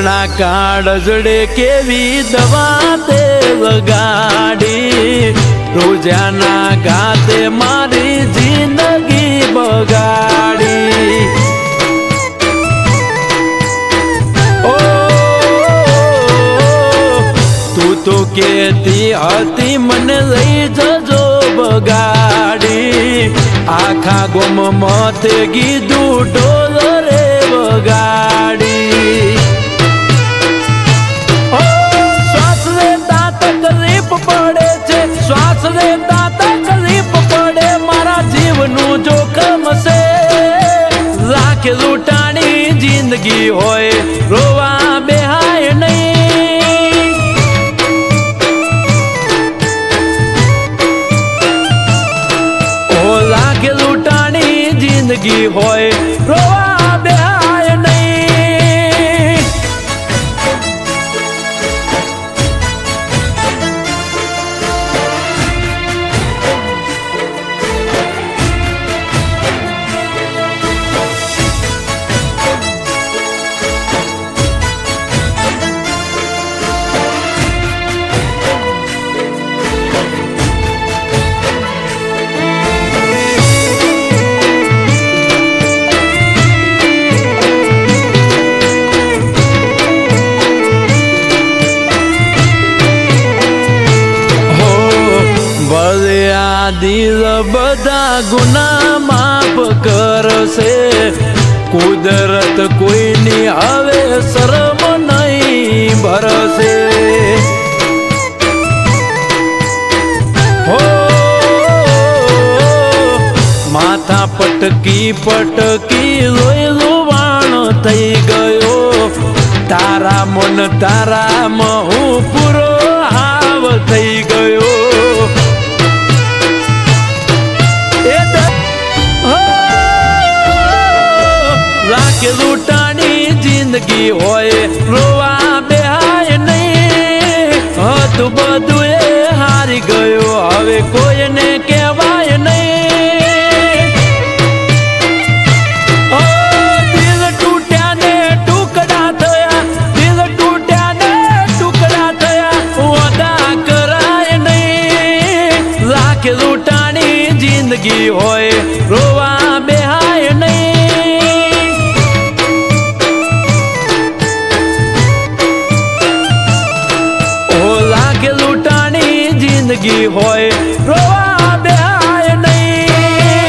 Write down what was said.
ના કાળજડે કેવી દવા તે લગાડી રોજાના ગાતે મારી જિંદગી બગાડી તો કેતી હતી મને લઈ જજો બગાડી આખા ગોમ મતે કીધું ઢોલ રે બગાડી શ્વાસ લેતા તકલીફ પડે છે શ્વાસ લેતા તકલીફ પડે મારા જીવનું જોખમ છે લાખ લૂંટાણી જિંદગી હોય રોવા બેહાય નહીં જિંદગી હોય રોવા બેહાય નહીં દિલ બધા ગુના માફ કરશે કુદરત કોઈની હવે શરમ નહીં ભરશે હો માથા પટકી પટકી લોહી લુવાણ થઈ ગયો તારા મન તારામાં હું પૂરો હાવ થઈ ગયો લાખ લૂંટાણી જિંદગી હોય રોવા બેહાય નહીં હતું બધું એ હારી ગયો હવે કોઈને કહેવાય નહીં દિલ તૂટ્યા ને ટુકડા થયા દિલ તૂટ્યા ને ટુકડા થયા વાદા કરાય નહીં લાખ લૂંટાણી જિંદગી હોય રોવા બેહાય નહીં જિંદગી હોય